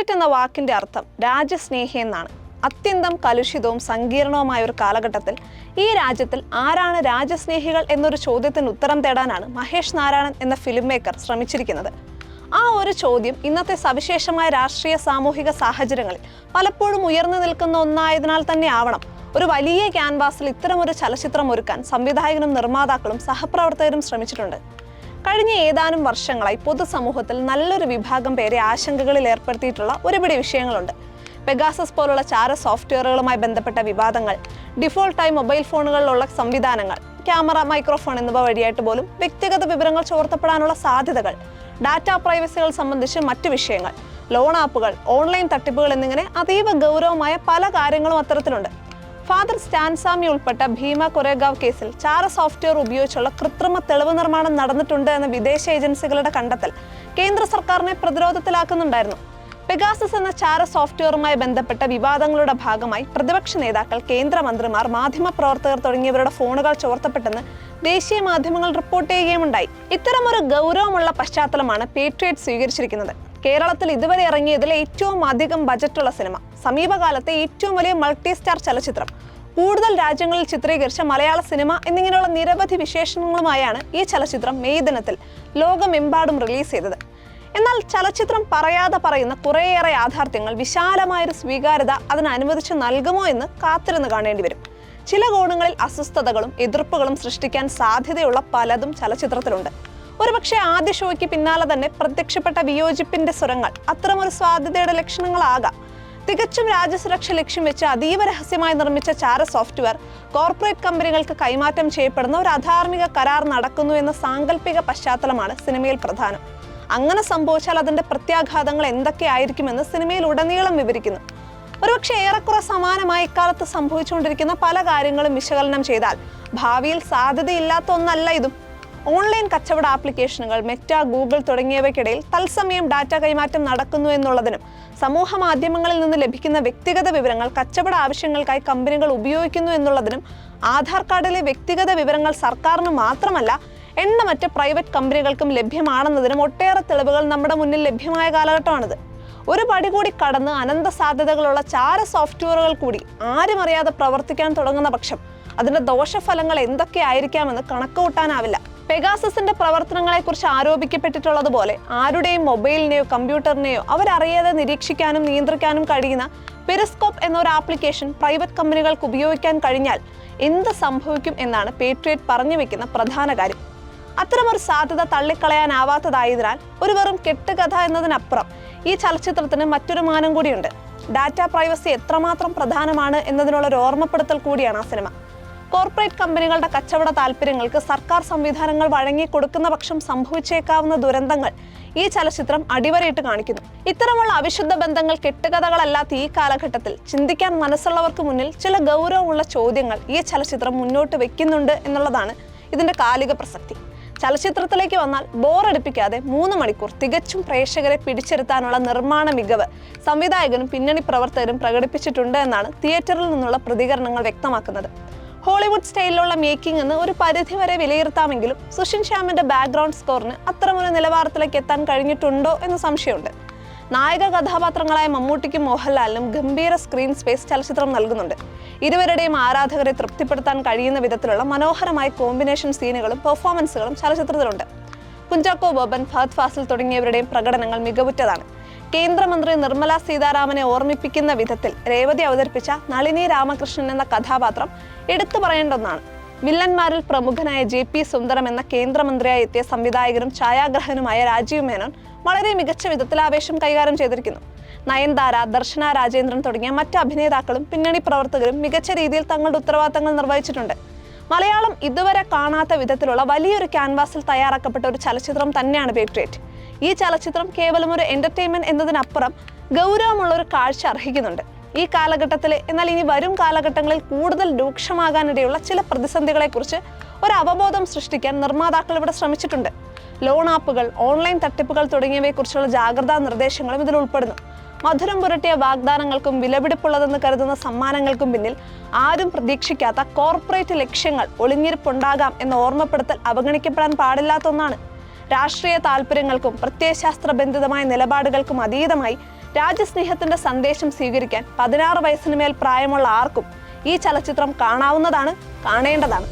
Patriot എന്ന വാക്കിന്റെ അർത്ഥം രാജ്യസ്നേഹി എന്നാണ്. അത്യന്തം കലുഷിതവും സങ്കീർണവുമായ ഒരു കാലഘട്ടത്തിൽ ഈ രാജ്യത്തിൽ ആരാണ് രാജ്യസ്നേഹികൾ എന്നൊരു ചോദ്യത്തിന് ഉത്തരം തേടാനാണ് മഹേഷ് നാരായണൻ എന്ന ഫിലിം മേക്കർ ശ്രമിച്ചിരിക്കുന്നത്. ആ ഒരു ചോദ്യം ഇന്നത്തെ സവിശേഷമായ രാഷ്ട്രീയ സാമൂഹിക സാഹചര്യങ്ങളിൽ പലപ്പോഴും ഉയർന്നു നിൽക്കുന്ന ഒന്നായതിനാൽ തന്നെ ആവണം ഒരു വലിയ ക്യാൻവാസിൽ ഇത്തരമൊരു ചലച്ചിത്രം ഒരുക്കാൻ സംവിധായകനും നിർമ്മാതാക്കളും സഹപ്രവർത്തകരും ശ്രമിച്ചിട്ടുണ്ട്. കഴിഞ്ഞ ഏതാനും വർഷങ്ങളായി പൊതുസമൂഹത്തിൽ നല്ലൊരു വിഭാഗം പേരെ ആശങ്കകളിൽ ഏർപ്പെടുത്തിയിട്ടുള്ള ഒരുപിടി വിഷയങ്ങളുണ്ട്. പെഗാസസ് പോലുള്ള ചാര സോഫ്റ്റ്വെയറുകളുമായി ബന്ധപ്പെട്ട വിവാദങ്ങൾ, ഡിഫോൾട്ടായി മൊബൈൽ ഫോണുകളിലുള്ള സംവിധാനങ്ങൾ, ക്യാമറ, മൈക്രോഫോൺ എന്നിവ വഴിയായിട്ട് പോലും വ്യക്തിഗത വിവരങ്ങൾ ചോർത്തപ്പെടാനുള്ള സാധ്യതകൾ, ഡാറ്റാ പ്രൈവസികൾ സംബന്ധിച്ച് മറ്റു വിഷയങ്ങൾ, ലോൺ ആപ്പുകൾ, ഓൺലൈൻ തട്ടിപ്പുകൾ എന്നിങ്ങനെ അതീവ ഗൗരവമായ പല കാര്യങ്ങളും അത്തരത്തിലുണ്ട്. ഫാദർ സ്റ്റാൻസാമി ഉൾപ്പെട്ട ഭീമ കൊറേഗാവ് കേസിൽ ചാര സോഫ്റ്റ്വെയർ ഉപയോഗിച്ചുള്ള കൃത്രിമ തെളിവ് നിർമ്മാണം നടന്നിട്ടുണ്ട് എന്ന വിദേശ ഏജൻസികളുടെ കണ്ടെത്തൽ കേന്ദ്ര സർക്കാരിനെ പ്രതിരോധത്തിലാക്കുന്നുണ്ടായിരുന്നു. പെഗാസസ് എന്ന ചാര സോഫ്റ്റ്വെയറുമായി ബന്ധപ്പെട്ട വിവാദങ്ങളുടെ ഭാഗമായി പ്രതിപക്ഷ നേതാക്കൾ, കേന്ദ്രമന്ത്രിമാർ, മാധ്യമപ്രവർത്തകർ തുടങ്ങിയവരുടെ ഫോണുകൾ ചോർത്തപ്പെട്ടെന്ന് ദേശീയ മാധ്യമങ്ങൾ റിപ്പോർട്ട് ചെയ്യുകയുമുണ്ടായി. ഇത്തരമൊരു ഗൗരവമുള്ള പശ്ചാത്തലമാണ് പേട്രിയറ്റ് സ്വീകരിച്ചിരിക്കുന്നത്. കേരളത്തിൽ ഇതുവരെ ഇറങ്ങിയതിൽ ഏറ്റവും അധികം ബജറ്റുള്ള സിനിമ, സമീപകാലത്തെ ഏറ്റവും വലിയ മൾട്ടി സ്റ്റാർ ചലച്ചിത്രം, കൂടുതൽ രാജ്യങ്ങളിൽ ചിത്രീകരിച്ച മലയാള സിനിമ എന്നിങ്ങനെയുള്ള നിരവധി വിശേഷണങ്ങളുമായാണ് ഈ ചലച്ചിത്രം മെയ് ദിനത്തിൽ ലോകമെമ്പാടും റിലീസ് ചെയ്തത്. എന്നാൽ ചലച്ചിത്രം പറയാതെ പറയുന്ന കുറേയേറെ യാഥാർത്ഥ്യങ്ങൾ, വിശാലമായൊരു സ്വീകാര്യത അതിന് അനുവദിച്ചു നൽകുമോ എന്ന് കാത്തിരുന്ന് കാണേണ്ടി വരും. ചില കോണുകളിൽ അസ്വസ്ഥതകളും എതിർപ്പുകളും സൃഷ്ടിക്കാൻ സാധ്യതയുള്ള പലതും ചലച്ചിത്രത്തിലുണ്ട്. ഒരുപക്ഷെ ആദ്യ ഷോയ്ക്ക് പിന്നാലെ തന്നെ പ്രത്യക്ഷപ്പെട്ട വിയോജിപ്പിന്റെ സ്വരങ്ങൾ അത്തരമൊരു സാധ്യതയുടെ ലക്ഷണങ്ങളാകാം. തികച്ചും രാജ്യസുരക്ഷ ലക്ഷ്യം വെച്ച് അതീവ രഹസ്യമായി നിർമ്മിച്ച ചാര സോഫ്റ്റ്വെയർ കോർപ്പറേറ്റ് കമ്പനികൾക്ക് കൈമാറ്റം ചെയ്യപ്പെടുന്ന ഒരു അധാർമിക കരാർ നടക്കുന്നു എന്ന സാങ്കല്പിക പശ്ചാത്തലമാണ് സിനിമയിൽ പ്രധാനം. അങ്ങനെ സംഭവിച്ചാൽ അതിന്റെ പ്രത്യാഘാതങ്ങൾ എന്തൊക്കെയായിരിക്കുമെന്ന് സിനിമയിൽ ഉടനീളം വിവരിക്കുന്നു. ഒരുപക്ഷെ ഏറെക്കുറെ സമാനമായി ഇക്കാലത്ത് സംഭവിച്ചുകൊണ്ടിരിക്കുന്ന പല കാര്യങ്ങളും വിശകലനം ചെയ്താൽ ഭാവിയിൽ സാധ്യതയില്ലാത്ത ഒന്നല്ല ഇതും. ഓൺലൈൻ കച്ചവട ആപ്ലിക്കേഷനുകൾ, മെറ്റ, ഗൂഗിൾ തുടങ്ങിയവയ്ക്കിടയിൽ തത്സമയം ഡാറ്റ കൈമാറ്റം നടക്കുന്നു എന്നുള്ളതിനും സമൂഹ മാധ്യമങ്ങളിൽ നിന്ന് ലഭിക്കുന്ന വ്യക്തിഗത വിവരങ്ങൾ കച്ചവട ആവശ്യങ്ങൾക്കായി കമ്പനികൾ ഉപയോഗിക്കുന്നു എന്നുള്ളതിനും ആധാർ കാർഡിലെ വ്യക്തിഗത വിവരങ്ങൾ സർക്കാരിന് മാത്രമല്ല എണ്ണമറ്റ പ്രൈവറ്റ് കമ്പനികൾക്കും ലഭ്യമാണെന്നതിനും ഒട്ടേറെ തെളിവുകൾ നമ്മുടെ മുന്നിൽ ലഭ്യമായ കാലഘട്ടമാണിത്. ഒരു പടി കൂടി കടന്ന് അനന്ത സാധ്യതകളുള്ള ചാര സോഫ്റ്റ്വെയറുകൾ കൂടി ആരും അറിയാതെ പ്രവർത്തിക്കാൻ തുടങ്ങുന്ന പക്ഷം അതിന്റെ ദോഷഫലങ്ങൾ എന്തൊക്കെയായിരിക്കാമെന്ന് കണക്കുകൂട്ടാനാവില്ല. പെഗാസസിന്റെ പ്രവർത്തനങ്ങളെക്കുറിച്ച് ആരോപിക്കപ്പെട്ടിട്ടുള്ളതുപോലെ ആരുടെയും മൊബൈലിനെയോ കമ്പ്യൂട്ടറിനെയോ അവരറിയാതെ നിരീക്ഷിക്കാനും നിയന്ത്രിക്കാനും കഴിയുന്ന പെരിസ്കോപ്പ് എന്നൊരു ആപ്ലിക്കേഷൻ പ്രൈവറ്റ് കമ്പനികൾക്ക് ഉപയോഗിക്കാൻ കഴിഞ്ഞാൽ എന്ത് സംഭവിക്കും എന്നാണ് പേട്രിയറ്റ് പറഞ്ഞു വെക്കുന്ന പ്രധാന കാര്യം. അത്തരമൊരു സാധ്യത തള്ളിക്കളയാനാവാത്തതായതിനാൽ ഒരു വെറും കെട്ടുകഥ എന്നതിനപ്പുറം ഈ ചലച്ചിത്രത്തിന് മറ്റൊരു മാനം കൂടിയുണ്ട്. ഡാറ്റാ പ്രൈവസി എത്രമാത്രം പ്രധാനമാണ് എന്നതിനുള്ളൊരു ഓർമ്മപ്പെടുത്തൽ കൂടിയാണ് ആ സിനിമ. കോർപ്പറേറ്റ് കമ്പനികളുടെ കച്ചവട താല്പര്യങ്ങൾക്ക് സർക്കാർ സംവിധാനങ്ങൾ വഴങ്ങിക്കൊടുക്കുന്ന പക്ഷം സംഭവിച്ചേക്കാവുന്ന ദുരന്തങ്ങൾ ഈ ചലച്ചിത്രം അടിവരയിട്ട് കാണിക്കുന്നു. ഇത്തരമുള്ള അവിശുദ്ധ ബന്ധങ്ങൾ കെട്ടുകഥകളല്ലാത്ത ഈ കാലഘട്ടത്തിൽ ചിന്തിക്കാൻ മനസ്സുള്ളവർക്ക് മുന്നിൽ ചില ഗൗരവമുള്ള ചോദ്യങ്ങൾ ഈ ചലച്ചിത്രം മുന്നോട്ട് വെക്കുന്നുണ്ട് എന്നുള്ളതാണ് ഇതിന്റെ കാലിക പ്രസക്തി. ചലച്ചിത്രത്തിലേക്ക് വന്നാൽ ബോറടിപ്പിക്കാതെ 3 മണിക്കൂർ തികച്ചും പ്രേക്ഷകരെ പിടിച്ചിരുത്താനുള്ള നിർമ്മാണ മികവ് സംവിധായകനും പിന്നണി പ്രവർത്തകരും പ്രകടിപ്പിച്ചിട്ടുണ്ട് എന്നാണ് തിയേറ്ററിൽ നിന്നുള്ള പ്രതികരണങ്ങൾ വ്യക്തമാക്കുന്നത്. ഹോളിവുഡ് സ്റ്റൈലിലുള്ള മേക്കിംഗ് എന്ന് ഒരു പരിധിവരെ വിലയിരുത്താമെങ്കിലും സുഷിൻ ശ്യാമിന്റെ ബാക്ക്ഗ്രൗണ്ട് സ്കോറിന് അത്തരമൊരു നിലവാരത്തിലേക്ക് എത്താൻ കഴിഞ്ഞിട്ടുണ്ടോ എന്ന് സംശയമുണ്ട്. നായക കഥാപാത്രങ്ങളായ മമ്മൂട്ടിക്കും മോഹൻലാലിനും ഗംഭീര സ്ക്രീൻ സ്പേസ് ചലച്ചിത്രം നൽകുന്നുണ്ട്. ഇരുവരുടെയും ആരാധകരെ തൃപ്തിപ്പെടുത്താൻ കഴിയുന്ന വിധത്തിലുള്ള മനോഹരമായ കോമ്പിനേഷൻ സീനുകളും പെർഫോമൻസുകളും ചലച്ചിത്രത്തിലുണ്ട്. കുഞ്ചാക്കോ ബോബൻ, ഫഹദ് ഫാസിൽ തുടങ്ങിയവരുടെയും പ്രകടനങ്ങൾ മികവുറ്റതാണ്. കേന്ദ്രമന്ത്രി നിർമ്മല സീതാരാമനെ ഓർമ്മിപ്പിക്കുന്ന വിധത്തിൽ രേവതി അവതരിപ്പിച്ച നളിനി രാമകൃഷ്ണൻ എന്ന കഥാപാത്രം എടുത്തു പറയേണ്ട ഒന്നാണ്. വില്ലന്മാരിൽ പ്രമുഖനായ JP സുന്ദരം എന്ന കേന്ദ്രമന്ത്രിയായി എത്തിയ സംവിധായകനും ഛായാഗ്രഹനുമായ രാജീവ് മേനോൻ വളരെ മികച്ച വിധത്തിൽ ആവേശം കൈകാര്യം ചെയ്തിരിക്കുന്നു. നയൻതാര, ദർശന രാജേന്ദ്രൻ തുടങ്ങിയ മറ്റ് അഭിനേതാക്കളും പിന്നണി പ്രവർത്തകരും മികച്ച രീതിയിൽ തങ്ങളുടെ ഉത്തരവാദിത്തങ്ങൾ നിർവഹിച്ചിട്ടുണ്ട്. മലയാളം ഇതുവരെ കാണാത്ത വിധത്തിലുള്ള വലിയൊരു ക്യാൻവാസിൽ തയ്യാറാക്കപ്പെട്ട ഒരു ചലച്ചിത്രം തന്നെയാണ് പേട്രിയറ്റ്. ഈ ചലച്ചിത്രം കേവലം ഒരു എന്റർടൈൻമെന്റ് എന്നതിനപ്പുറം ഗൗരവമുള്ള ഒരു കാഴ്ച അർഹിക്കുന്നുണ്ട്. ഈ കാലഘട്ടത്തിലെ, എന്നാൽ ഇനി വരും കാലഘട്ടങ്ങളിൽ കൂടുതൽ രൂക്ഷമാകാനിടയുള്ള ചില പ്രതിസന്ധികളെക്കുറിച്ച് ഒരു അവബോധം സൃഷ്ടിക്കാൻ നിർമ്മാതാക്കൾ ഇവിടെ ശ്രമിച്ചിട്ടുണ്ട്. ലോൺ ആപ്പുകൾ, ഓൺലൈൻ തട്ടിപ്പുകൾ തുടങ്ങിയവയെക്കുറിച്ചുള്ള ജാഗ്രതാ നിർദ്ദേശങ്ങളും ഇതിൽ ഉൾപ്പെടുന്നു. മധുരം പുരട്ടിയ വാഗ്ദാനങ്ങൾക്കും വിലപിടിപ്പുള്ളതെന്ന് കരുതുന്ന സമ്മാനങ്ങൾക്കും പിന്നിൽ ആരും പ്രതീക്ഷിക്കാത്ത കോർപ്പറേറ്റ് ലക്ഷ്യങ്ങൾ ഒളിഞ്ഞിരിപ്പുണ്ടാകാം എന്ന ഓർമ്മപ്പെടുത്തൽ അവഗണിക്കപ്പെടാൻ പാടില്ലാത്ത ഒന്നാണ്. രാഷ്ട്രീയ താല്പര്യങ്ങൾക്കും പ്രത്യയശാസ്ത്ര ബന്ധിതമായ നിലപാടുകൾക്കും അതീതമായി രാജ്യസ്നേഹത്തിന്റെ സന്ദേശം സ്വീകരിക്കാൻ 16 വയസ്സിന് മേൽ പ്രായമുള്ള ആർക്കും ഈ ചലച്ചിത്രം കാണാവുന്നതാണ്, കാണേണ്ടതാണ്.